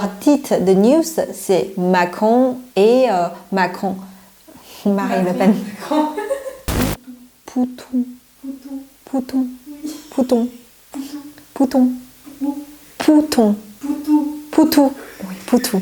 Leur titre de news, c'est Macron et Macron. Marine Le Pen. Pouton. Pouton. Pouton. Pouton. Pouton. Poutou. Oui, Poutou.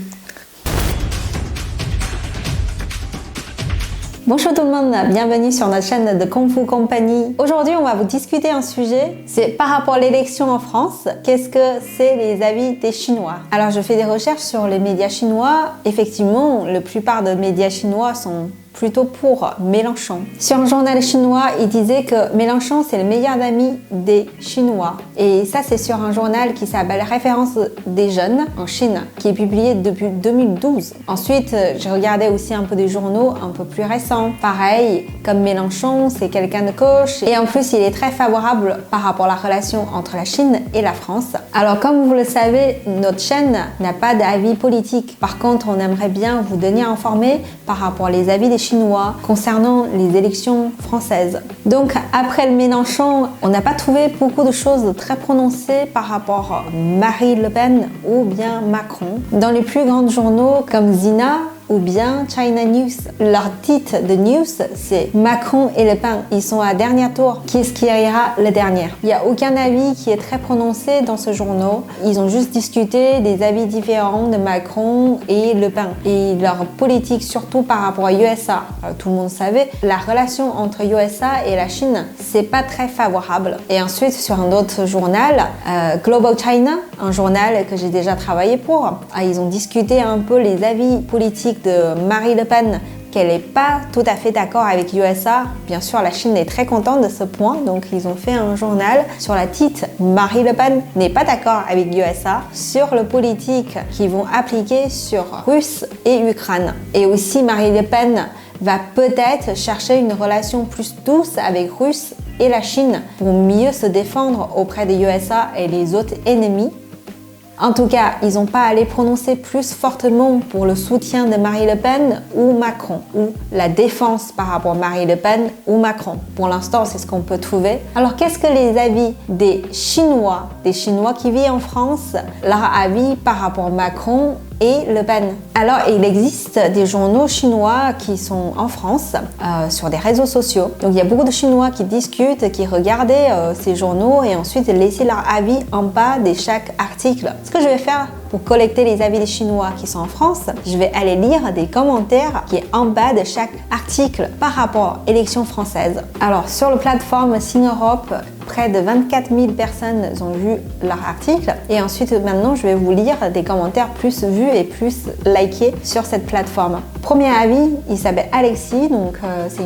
Bonjour tout le monde, bienvenue sur notre chaîne de Kung Fu Company. Aujourd'hui, on va vous discuter un sujet, c'est par rapport à l'élection en France, qu'est-ce que c'est les avis des Chinois? Alors, je fais des recherches sur les médias chinois. Effectivement, la plupart des médias chinois sont plutôt pour Mélenchon. Sur un journal chinois, il disait que Mélenchon, c'est le meilleur ami des Chinois. Et ça, c'est sur un journal qui s'appelle Référence des jeunes en Chine, qui est publié depuis 2012. Ensuite, j'ai regardé aussi un peu des journaux un peu plus récents. Pareil, comme Mélenchon, c'est quelqu'un de gauche. Et en plus, il est très favorable par rapport à la relation entre la Chine et la France. Alors, comme vous le savez, notre chaîne n'a pas d'avis politique. Par contre, on aimerait bien vous tenir informé par rapport aux avis des Chinois concernant les élections françaises. Donc après le Mélenchon, on n'a pas trouvé beaucoup de choses très prononcées par rapport à Marine Le Pen ou bien Macron. Dans les plus grands journaux comme Sina ou bien China News, leur titre de news, c'est Macron et Le Pen. Ils sont à dernier tour. Qui est-ce qui ira le dernier? Il n'y a aucun avis qui est très prononcé dans ce journal. Ils ont juste discuté des avis différents de Macron et Le Pen. Et leur politique, surtout par rapport à USA. Tout le monde savait, la relation entre USA et la Chine, c'est pas très favorable. Et ensuite, sur un autre journal, Global China, un journal que j'ai déjà travaillé pour, ils ont discuté un peu les avis politiques de Marine Le Pen, qu'elle n'est pas tout à fait d'accord avec USA. Bien sûr, la Chine est très contente de ce point, donc ils ont fait un journal sur la titre Marine Le Pen n'est pas d'accord avec USA sur le politique qu'ils vont appliquer sur Russe et Ukraine. Et aussi, Marine Le Pen va peut-être chercher une relation plus douce avec Russe et la Chine pour mieux se défendre auprès des USA et les autres ennemis. En tout cas, ils n'ont pas allé prononcer plus fortement pour le soutien de Marine Le Pen ou Macron, ou la défense par rapport à Marine Le Pen ou Macron. Pour l'instant, c'est ce qu'on peut trouver. Alors, qu'est-ce que les avis des Chinois qui vivent en France, leur avis par rapport à Macron et Le Pen? Alors, il existe des journaux chinois qui sont en France sur des réseaux sociaux. Donc, il y a beaucoup de Chinois qui discutent, qui regardaient ces journaux et ensuite laissaient leur avis en bas de chaque article. Ce que je vais faire pour collecter les avis des Chinois qui sont en France, je vais aller lire des commentaires qui est en bas de chaque article par rapport à l'élection française. Alors, sur la plateforme Sing Europe, près de 24 000 personnes ont vu leur article. Et ensuite, maintenant, je vais vous lire des commentaires plus vus et plus likés sur cette plateforme. Premier avis, il s'appelle Alexis, donc c'est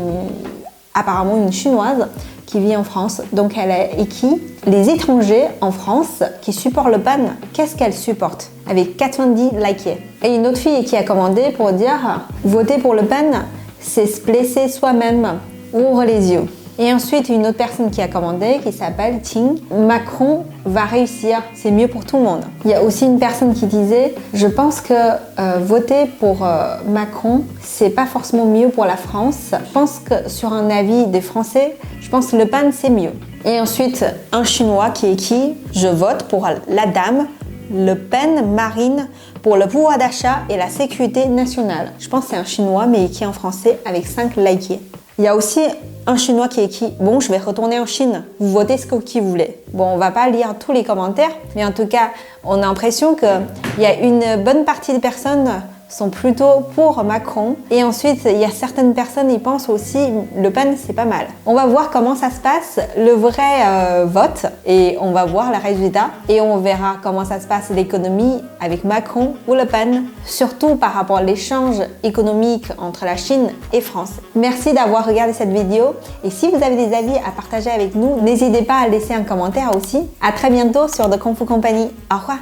apparemment une Chinoise qui vit en France. Donc, elle a écrit « Les étrangers en France qui supportent Le Pen, qu'est-ce qu'elles supportent ?» avec 90 likés. Et une autre fille qui a commandé pour dire « Voter pour Le Pen, c'est se blesser soi-même. Ouvre les yeux. » Et ensuite, une autre personne qui a commandé, qui s'appelle Ting, Macron va réussir, c'est mieux pour tout le monde. Il y a aussi une personne qui disait, je pense que voter pour Macron, c'est pas forcément mieux pour la France. Je pense que sur un avis des Français, je pense que Le Pen, c'est mieux. Et ensuite, un Chinois qui écrit, je vote pour la dame Le Pen Marine pour le pouvoir d'achat et la sécurité nationale. Je pense que c'est un Chinois, mais écrit en français avec 5 likés. Il y a aussi un Chinois qui écrit « Bon, je vais retourner en Chine. Vous votez ce que vous voulez. » Bon, on va pas lire tous les commentaires, mais en tout cas, on a l'impression qu'il y a une bonne partie des personnes sont plutôt pour Macron. Et ensuite, il y a certaines personnes qui pensent aussi Le Pen, c'est pas mal. On va voir comment ça se passe, le vrai vote, et on va voir le résultat. Et on verra comment ça se passe l'économie avec Macron ou Le Pen, surtout par rapport à l'échange économique entre la Chine et France. Merci d'avoir regardé cette vidéo. Et si vous avez des avis à partager avec nous, n'hésitez pas à laisser un commentaire aussi. À très bientôt sur The Kung Fu Company. Au revoir.